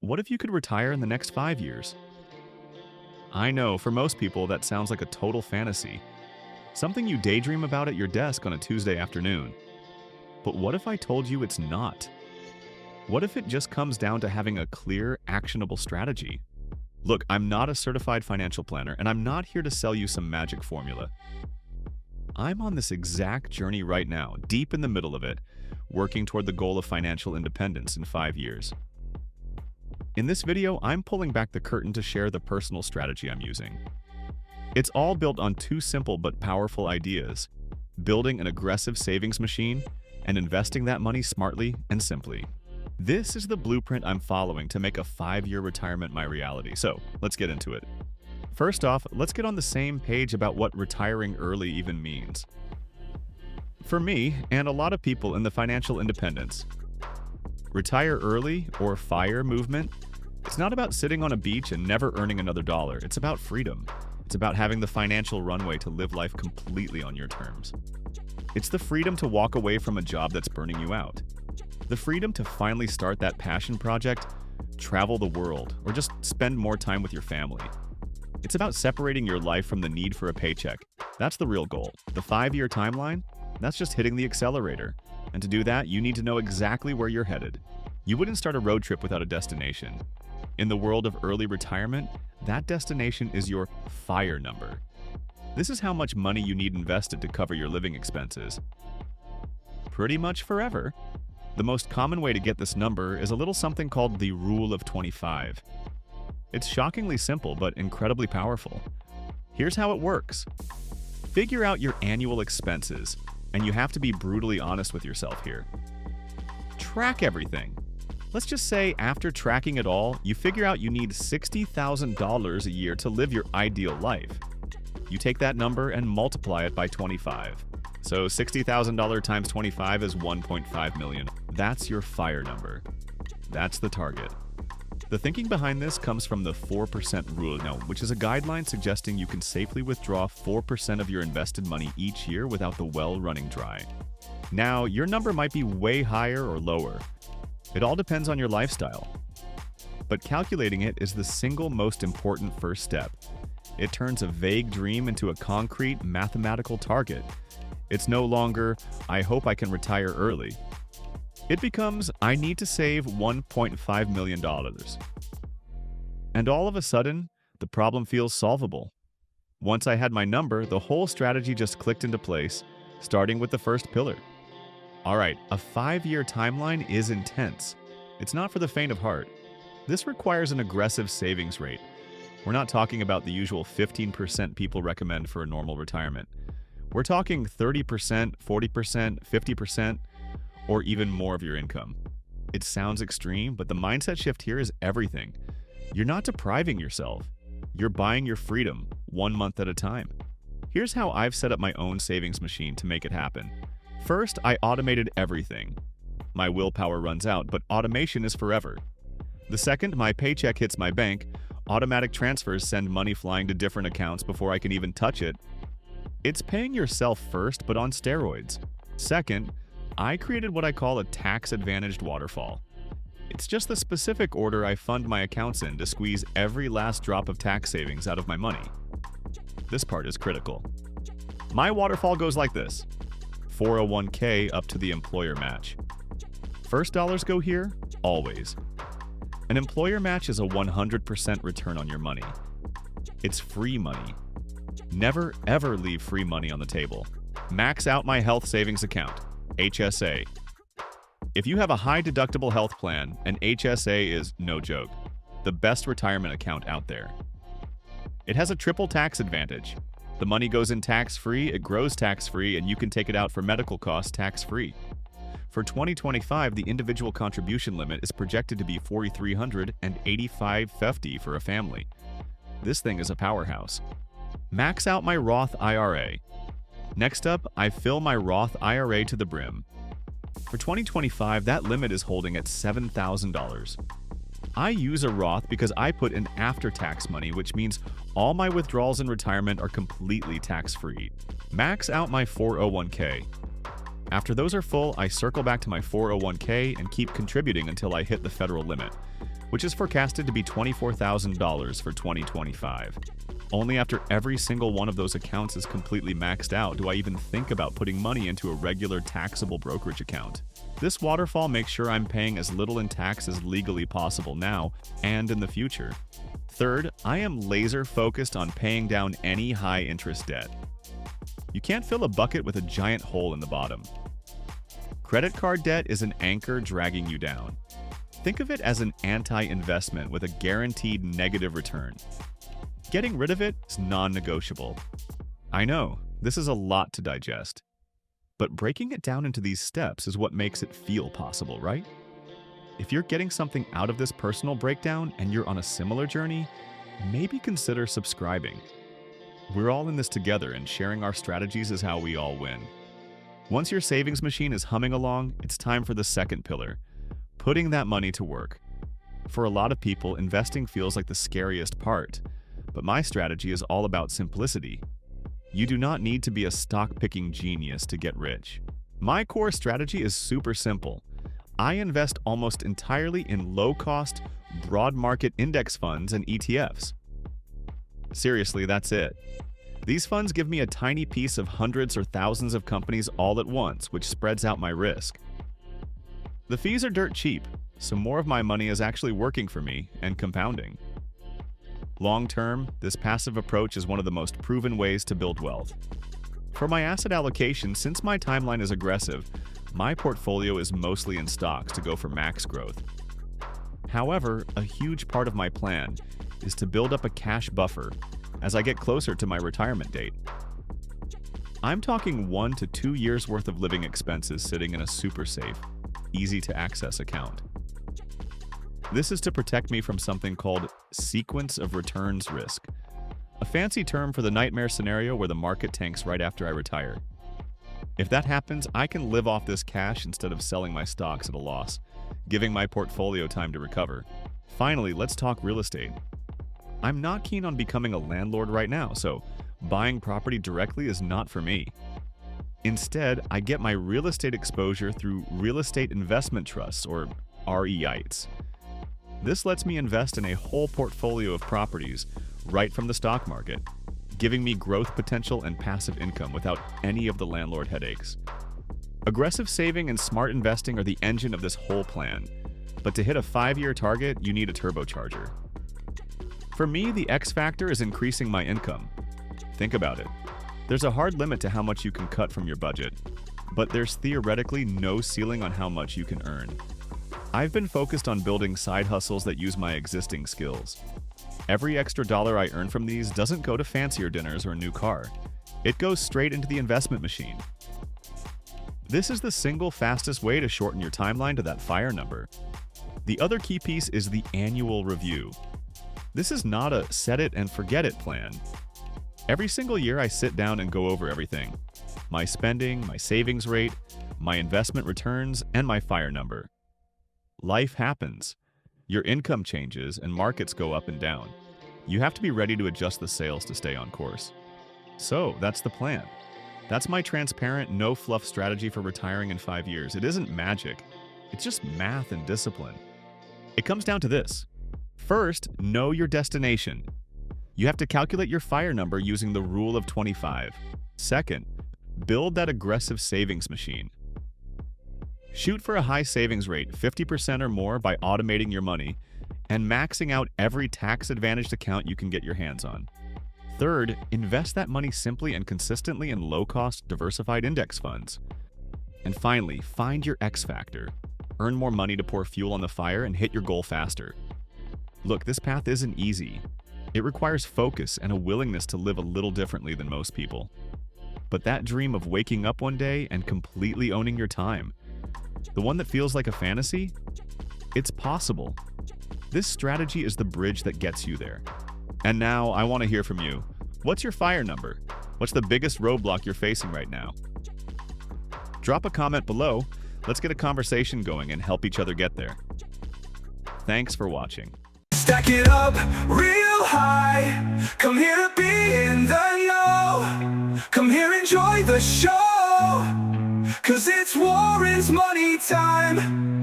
What if you could retire in the next 5 years? I know, for most people, that sounds like a total fantasy, something you daydream about at your desk on a Tuesday afternoon. But what if I told you it's not? What if it just comes down to having a clear, actionable strategy? Look, I'm not a certified financial planner, and I'm not here to sell you some magic formula. I'm on this exact journey right now, deep in the middle of it, working toward the goal of financial independence in 5 years. In this video, I'm pulling back the curtain to share the personal strategy I'm using. It's all built on two simple but powerful ideas: building an aggressive savings machine and investing that money smartly and simply. This is the blueprint I'm following to make a 5-year retirement my reality. So let's get into it. First off, let's get on the same page about what retiring early even means. For me, and a lot of people in the financial independence, retire early, or FIRE movement, it's not about sitting on a beach and never earning another dollar. It's about freedom. It's about having the financial runway to live life completely on your terms. It's the freedom to walk away from a job that's burning you out. The freedom to finally start that passion project, travel the world, or just spend more time with your family. It's about separating your life from the need for a paycheck. That's the real goal. The 5-year timeline? That's just hitting the accelerator. And to do that, you need to know exactly where you're headed. You wouldn't start a road trip without a destination. In the world of early retirement, that destination is your FIRE number. This is how much money you need invested to cover your living expenses. Pretty much forever. The most common way to get this number is a little something called the Rule of 25. It's shockingly simple but incredibly powerful. Here's how it works. Figure out your annual expenses, and you have to be brutally honest with yourself here. Track everything. Let's just say after tracking it all, you figure out you need $60,000 a year to live your ideal life. You take that number and multiply it by 25. So $60,000 times 25 is 1.5 million. That's your FIRE number. That's the target. The thinking behind this comes from the 4% rule now, which is a guideline suggesting you can safely withdraw 4% of your invested money each year without the well running dry. Now, your number might be way higher or lower. It all depends on your lifestyle. But calculating it is the single most important first step. It turns a vague dream into a concrete mathematical target. It's no longer, I hope I can retire early. It becomes, I need to save $1.5 million. And all of a sudden, the problem feels solvable. Once I had my number, the whole strategy just clicked into place, starting with the first pillar. All right, a 5-year timeline is intense. It's not for the faint of heart. This requires an aggressive savings rate. We're not talking about the usual 15% people recommend for a normal retirement. We're talking 30%, 40%, 50%, or even more of your income. It sounds extreme, but the mindset shift here is everything. You're not depriving yourself. You're buying your freedom, 1 month at a time. Here's how I've set up my own savings machine to make it happen. First, I automated everything. My willpower runs out, but automation is forever. The second my paycheck hits my bank, automatic transfers send money flying to different accounts before I can even touch it. It's paying yourself first, but on steroids. Second, I created what I call a tax-advantaged waterfall. It's just the specific order I fund my accounts in to squeeze every last drop of tax savings out of my money. This part is critical. My waterfall goes like this: 401k up to the employer match. First dollars go here, always. An employer match is a 100% return on your money. It's free money. Never ever leave free money on the table. Max out my health savings account, HSA. If you have a high deductible health plan, an HSA is, no joke, the best retirement account out there. It has a triple tax advantage. The money goes in tax-free, it grows tax-free, and you can take it out for medical costs tax-free. For 2025, the individual contribution limit is projected to be $4,300 and $8,550 for a family. This thing is a powerhouse. Max out my Roth IRA. Next up, I fill my Roth IRA to the brim. For 2025, that limit is holding at $7,000. I use a Roth because I put in after-tax money, which means all my withdrawals in retirement are completely tax-free. Max out my 401k. After those are full, I circle back to my 401k and keep contributing until I hit the federal limit. which is forecasted to be $24,000 for 2025. Only after every single one of those accounts is completely maxed out do I even think about putting money into a regular taxable brokerage account. This waterfall makes sure I'm paying as little in tax as legally possible now and in the future. Third, I am laser focused on paying down any high-interest debt. You can't fill a bucket with a giant hole in the bottom. Credit card debt is an anchor dragging you down. Think of it as an anti-investment with a guaranteed negative return. Getting rid of it is non-negotiable. I know, this is a lot to digest. But breaking it down into these steps is what makes it feel possible, right? If you're getting something out of this personal breakdown and you're on a similar journey, maybe consider subscribing. We're all in this together, and sharing our strategies is how we all win. Once your savings machine is humming along, it's time for the second pillar, putting that money to work. For a lot of people, investing feels like the scariest part, but my strategy is all about simplicity. You do not need to be a stock-picking genius to get rich. My core strategy is super simple. I invest almost entirely in low-cost, broad market index funds and ETFs. Seriously, that's it. These funds give me a tiny piece of hundreds or thousands of companies all at once, which spreads out my risk. The fees are dirt cheap, so more of my money is actually working for me and compounding. Long-term, this passive approach is one of the most proven ways to build wealth. For my asset allocation, since my timeline is aggressive, my portfolio is mostly in stocks to go for max growth. However, a huge part of my plan is to build up a cash buffer as I get closer to my retirement date. I'm talking 1 to 2 years worth of living expenses sitting in a super safe, easy-to-access account. This is to protect me from something called sequence of returns risk, a fancy term for the nightmare scenario where the market tanks right after I retire. If that happens, I can live off this cash instead of selling my stocks at a loss, giving my portfolio time to recover. Finally, let's talk real estate. I'm not keen on becoming a landlord right now, so buying property directly is not for me. Instead, I get my real estate exposure through real estate investment trusts, or REITs. This lets me invest in a whole portfolio of properties right from the stock market, giving me growth potential and passive income without any of the landlord headaches. Aggressive saving and smart investing are the engine of this whole plan, but to hit a 5-year target, you need a turbocharger. For me, the X factor is increasing my income. Think about it. There's a hard limit to how much you can cut from your budget, but there's theoretically no ceiling on how much you can earn. I've been focused on building side hustles that use my existing skills. Every extra dollar I earn from these doesn't go to fancier dinners or a new car. It goes straight into the investment machine. This is the single fastest way to shorten your timeline to that FIRE number. The other key piece is the annual review. This is not a set it and forget it plan. Every single year I sit down and go over everything. My spending, my savings rate, my investment returns, and my FIRE number. Life happens. Your income changes and markets go up and down. You have to be ready to adjust the sails to stay on course. So that's the plan. That's my transparent, no-fluff strategy for retiring in 5 years. It isn't magic. It's just math and discipline. It comes down to this. First, know your destination. You have to calculate your FIRE number using the rule of 25. Second, build that aggressive savings machine. Shoot for a high savings rate, 50% or more, by automating your money and maxing out every tax-advantaged account you can get your hands on. Third, invest that money simply and consistently in low-cost, diversified index funds. And finally, find your X factor. Earn more money to pour fuel on the fire and hit your goal faster. Look, this path isn't easy. It requires focus and a willingness to live a little differently than most people. But that dream of waking up one day and completely owning your time, the one that feels like a fantasy, it's possible. This strategy is the bridge that gets you there. And now I want to hear from you. What's your FIRE number? What's the biggest roadblock you're facing right now? Drop a comment below. Let's get a conversation going and help each other get there. Thanks for watching. Stack it up real high. Come here to be in the know. Come here, enjoy the show. 'Cause it's Warren's money time.